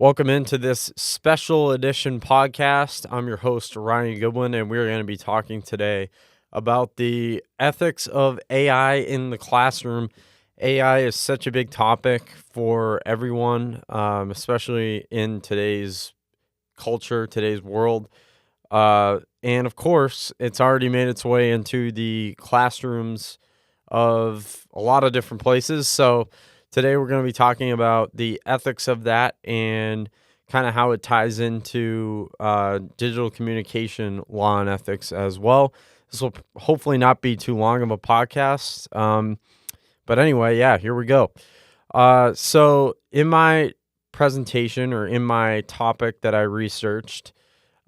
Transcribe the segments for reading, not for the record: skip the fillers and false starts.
Welcome into this special edition podcast. I'm your host, Ryan Goodwin, and we're going to be talking today about the ethics of AI in the classroom. AI is such a big topic for everyone, especially in today's culture, today's world. And of course, it's already made its way into the classrooms of a lot of different places. So, today we're going to be talking about the ethics of that and kind of how it ties into digital communication law and ethics as well. This will hopefully not be too long of a podcast. But anyway, yeah, here we go. So in my presentation or in my topic that I researched,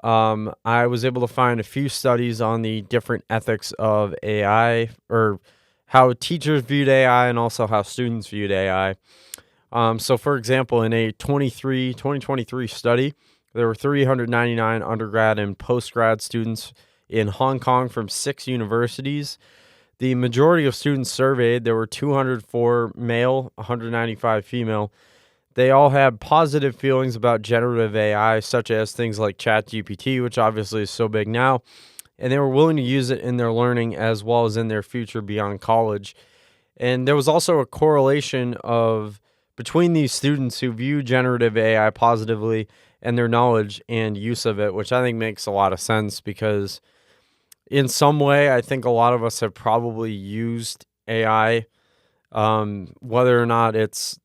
I was able to find a few studies on the different ethics of AI, or how teachers viewed AI and also how students viewed AI. So, for example, in a 2023 study, there were 399 undergrad and postgrad students in Hong Kong from 6 universities. The majority of students surveyed, there were 204 male, 195 female. They all had positive feelings about generative AI, such as things like ChatGPT, which obviously is so big now, and they were willing to use it in their learning as well as in their future beyond college. And there was also a correlation of between these students who view generative AI positively and their knowledge and use of it, which I think makes a lot of sense because in some way, I think a lot of us have probably used AI, whether or not it's,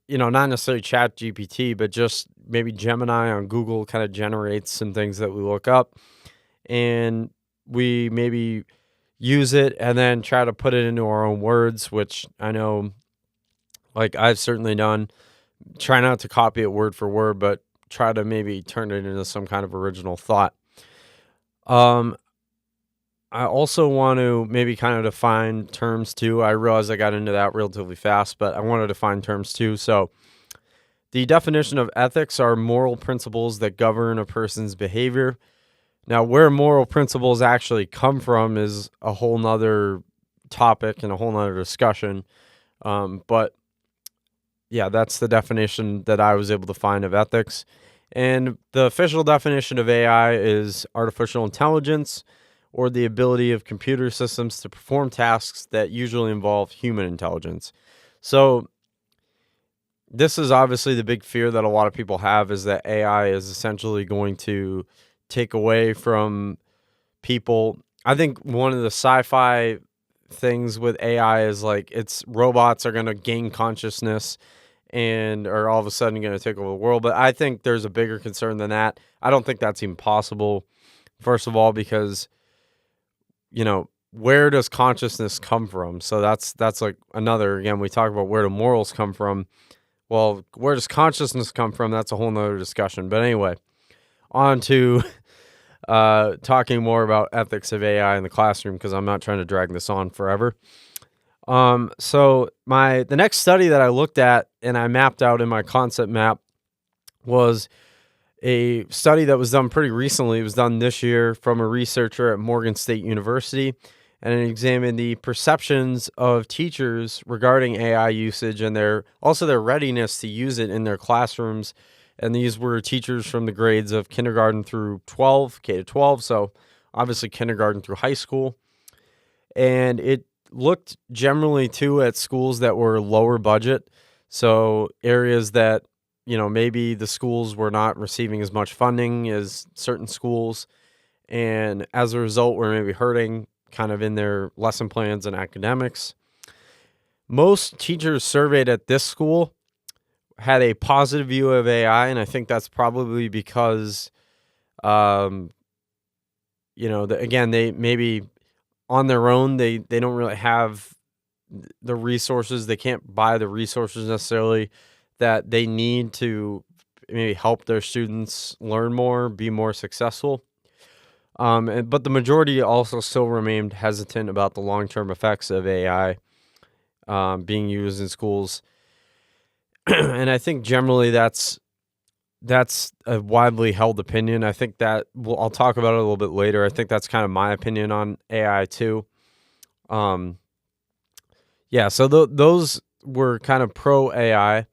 not necessarily ChatGPT, but just maybe Gemini on Google kind of generates some things that we look up. And we maybe use it and then try to put it into our own words, which I know, like I've certainly done. Try not to copy it word for word, but try to maybe turn it into some kind of original thought. I also want to maybe kind of define terms too. I realize I got into that relatively fast, but I want to define terms too. So, the definition of ethics are moral principles that govern a person's behavior. Now, where moral principles actually come from is a whole nother topic and a whole nother discussion. But yeah, that's the definition that I was able to find of ethics. And the official definition of AI is artificial intelligence, or the ability of computer systems to perform tasks that usually involve human intelligence. So, this is obviously the big fear that a lot of people have, is that AI is essentially going to take away from people. I think one of the sci-fi things with AI is like it's robots are going to gain consciousness and are all of a sudden going to take over the world. But I think there's a bigger concern than that. I don't think that's even possible. First of all, because where does consciousness come from? So that's like another, again, we talk about where do morals come from. Well, where does consciousness come from? That's a whole nother discussion. But anyway, on to talking more about ethics of AI in the classroom, because I'm not trying to drag this on forever. So the next study that I looked at and I mapped out in my concept map was a study that was done pretty recently. It was done this year from a researcher at Morgan State University, and it examined the perceptions of teachers regarding AI usage and their readiness to use it in their classrooms. And these were teachers from the grades of kindergarten through 12, K to 12, so obviously kindergarten through high school. And it looked generally too at schools that were lower budget, so areas that maybe the schools were not receiving as much funding as certain schools, and as a result were maybe hurting kind of in their lesson plans and academics. Most teachers surveyed at this school had a positive view of AI, and I think that's probably because, again, they maybe on their own, they don't really have the resources. They can't buy the resources necessarily that they need to maybe help their students learn more, be more successful. But the majority also still remained hesitant about the long-term effects of AI being used in schools. And I think generally that's a widely held opinion. I think that I'll talk about it a little bit later. I think that's kind of my opinion on AI too. So those were kind of pro AI.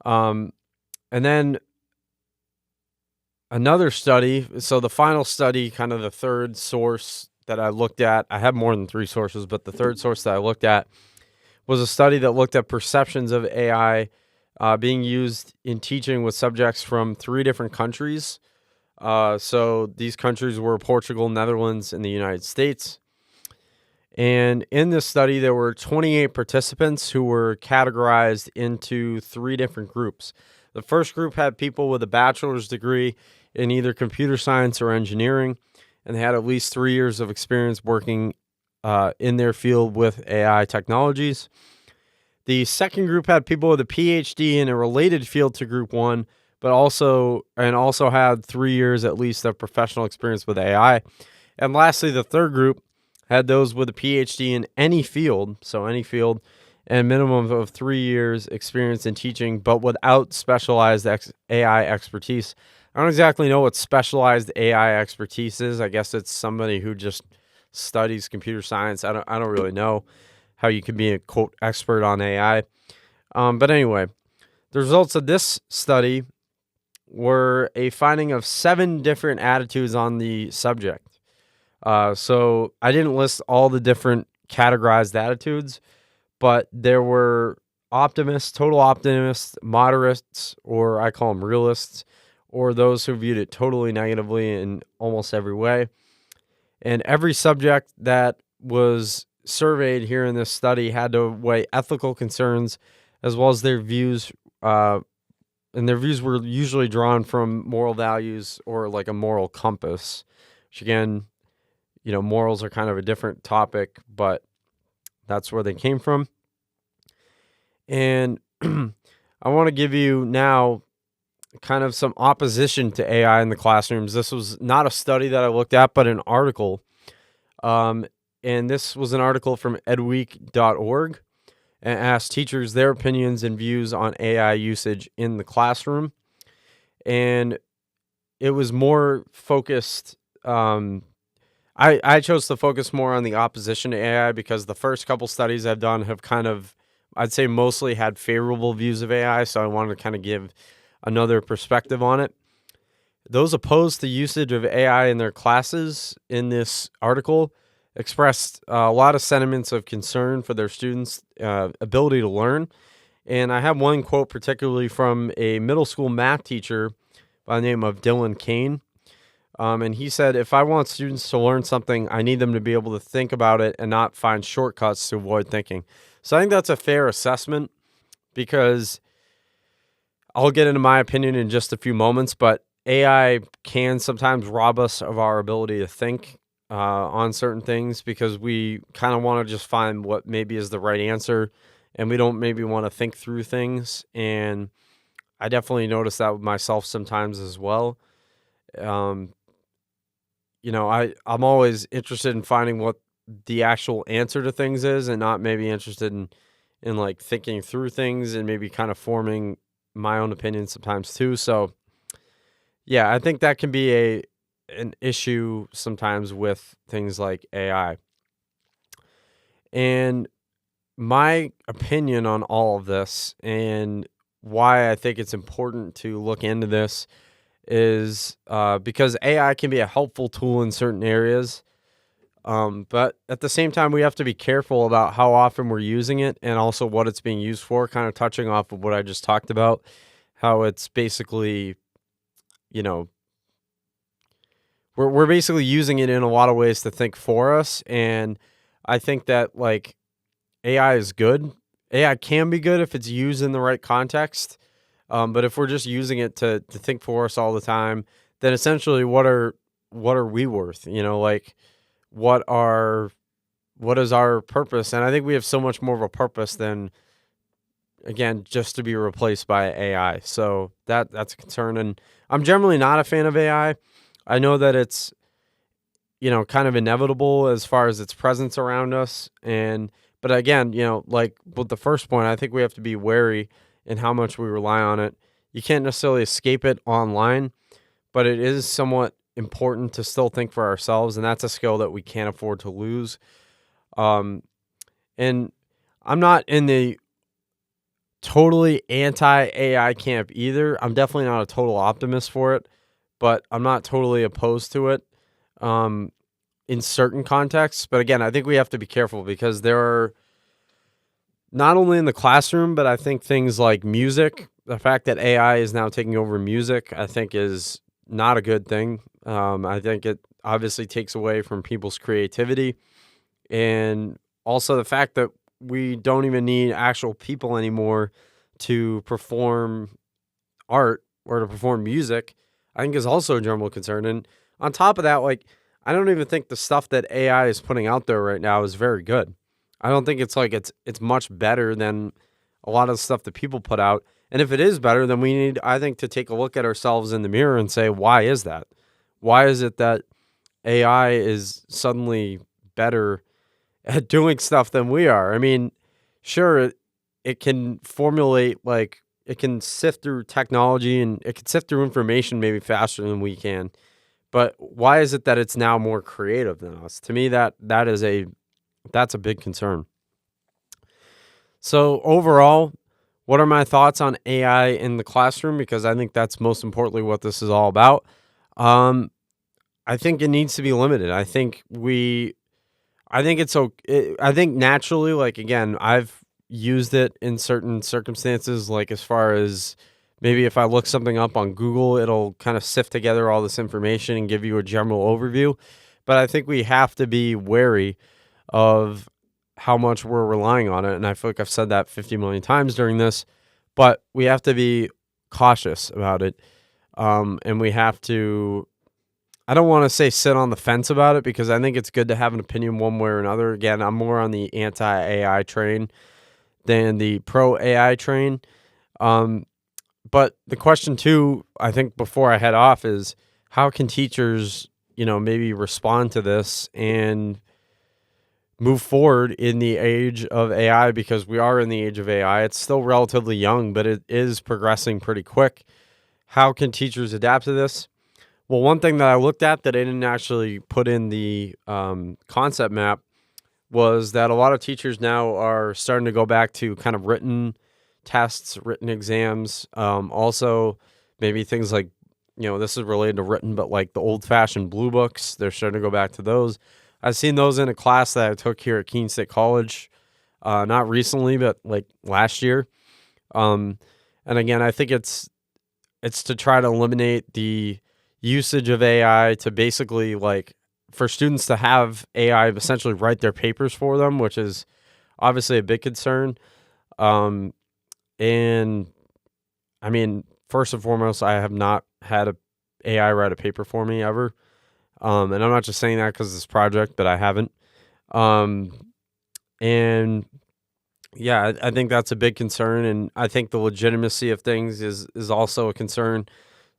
And then another study, so the final study, kind of the third source that I looked at, I have more than three sources, but the third source that I looked at was a study that looked at perceptions of AI being used in teaching with subjects from three different countries. So these countries were Portugal, Netherlands, and the United States. And in this study, there were 28 participants who were categorized into three different groups. The first group had people with a bachelor's degree in either computer science or engineering, and they had at least 3 years of experience working in their field with AI technologies. The second group had people with a PhD in a related field to group one, but also had 3 years at least of professional experience with AI. And lastly, the third group had those with a PhD in any field, and minimum of 3 years experience in teaching, but without specialized AI expertise. I don't exactly know what specialized AI expertise is. I guess it's somebody who just studies computer science. I don't really know how you can be a quote expert on AI. But anyway, the results of this study were a finding of 7 different attitudes on the subject. So I didn't list all the different categorized attitudes, but there were optimists, total optimists, moderates, or I call them realists, or those who viewed it totally negatively in almost every way. And every subject that was surveyed here in this study had to weigh ethical concerns as well as their views. And their views were usually drawn from moral values or like a moral compass, which again, morals are kind of a different topic, but that's where they came from. And I want to give you now kind of some opposition to AI in the classrooms. This was not a study that I looked at, but an article. And this was an article from edweek.org and asked teachers their opinions and views on AI usage in the classroom. And it was more focused. I chose to focus more on the opposition to AI because the first couple studies I've done have kind of, I'd say mostly had favorable views of AI. So I wanted to kind of give another perspective on it. Those opposed to usage of AI in their classes in this article expressed a lot of sentiments of concern for their students' ability to learn. And I have one quote particularly from a middle school math teacher by the name of Dylan Kane. And he said, if I want students to learn something, I need them to be able to think about it and not find shortcuts to avoid thinking. So I think that's a fair assessment because I'll get into my opinion in just a few moments, but AI can sometimes rob us of our ability to think on certain things because we kind of want to just find what maybe is the right answer and we don't maybe want to think through things. And I definitely notice that with myself sometimes as well. I'm always interested in finding what the actual answer to things is and not maybe interested in like thinking through things and maybe kind of forming my own opinion sometimes too. So yeah, I think that can be an issue sometimes with things like AI. And my opinion on all of this and why I think it's important to look into this is because AI can be a helpful tool in certain areas. But at the same time, we have to be careful about how often we're using it and also what it's being used for, kind of touching off of what I just talked about, how it's basically, we're basically using it in a lot of ways to think for us. And I think that like AI is good. AI can be good if it's used in the right context. But if we're just using it to think for us all the time, then essentially what are we worth? What is our purpose? And I think we have so much more of a purpose than, again, just to be replaced by AI. So that's a concern. And I'm generally not a fan of AI. I know that it's, kind of inevitable as far as its presence around us. But again, like with the first point, I think we have to be wary in how much we rely on it. You can't necessarily escape it online, but it is somewhat important to still think for ourselves, and that's a skill that we can't afford to lose. And I'm not in the totally anti-AI camp either. I'm definitely not a total optimist for it, but I'm not totally opposed to it in certain contexts. But again, I think we have to be careful because there are not only in the classroom, but I think things like music, the fact that AI is now taking over music, I think is not a good thing. I think it obviously takes away from people's creativity. And also the fact that we don't even need actual people anymore to perform art or to perform music, I think is also a general concern. And on top of that, like, I don't even think the stuff that AI is putting out there right now is very good. I don't think it's much better than a lot of the stuff that people put out. And if it is better, then we need, I think, to take a look at ourselves in the mirror and say, why is that? Why is it that AI is suddenly better at doing stuff than we are? I mean, sure, it can formulate, like, it can sift through technology and it can sift through information maybe faster than we can. But why is it that it's now more creative than us? To me, that's a big concern. So overall, what are my thoughts on AI in the classroom? Because I think that's most importantly what this is all about. I think it needs to be limited. I think naturally, like, again, I've used it in certain circumstances, like as far as maybe if I look something up on Google, it'll kind of sift together all this information and give you a general overview. But I think we have to be wary of how much we're relying on it. And I feel like I've said that 50 million times during this, but we have to be cautious about it. And we have to, I don't want to say sit on the fence about it because I think it's good to have an opinion one way or another. Again, I'm more on the anti-AI train than the pro-AI train. But the question too, I think before I head off is how can teachers, maybe respond to this and move forward in the age of AI, because we are in the age of AI. It's still relatively young, but it is progressing pretty quick. How can teachers adapt to this? Well, one thing that I looked at that I didn't actually put in the concept map was that a lot of teachers now are starting to go back to kind of written tests, written exams. Also, maybe things like, this is related to written, but like the old-fashioned blue books, they're starting to go back to those. I've seen those in a class that I took here at Keene State College, not recently, but like last year. And again, I think it's to try to eliminate the usage of AI to basically, like, for students to have AI essentially write their papers for them, which is obviously a big concern. And I mean, first and foremost, I have not had a AI write a paper for me ever. And I'm not just saying that because of this project, but I haven't. And yeah, I think that's a big concern. And I think the legitimacy of things is also a concern.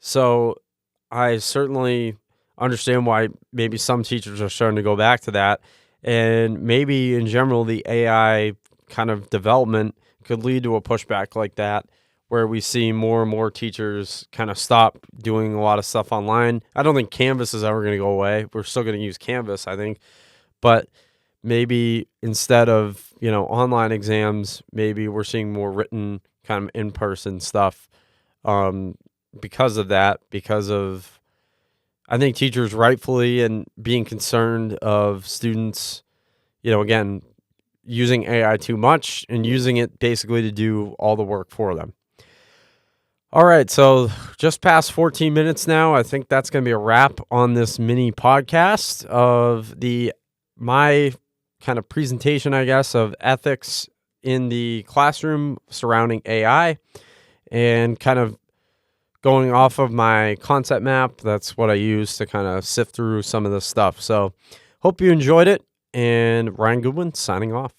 So I certainly understand why maybe some teachers are starting to go back to that. And maybe in general, the AI kind of development could lead to a pushback like that, where we see more and more teachers kind of stop doing a lot of stuff online. I don't think Canvas is ever going to go away. We're still going to use Canvas, I think. But maybe instead of, online exams, maybe we're seeing more written kind of in-person stuff because of that, I think teachers rightfully and being concerned of students, again, using AI too much and using it basically to do all the work for them. All right, so just past 14 minutes now. I think that's going to be a wrap on this mini podcast of my kind of presentation, I guess, of ethics in the classroom surrounding AI, and kind of going off of my concept map. That's what I use to kind of sift through some of this stuff. So hope you enjoyed it, and Ryan Goodwin signing off.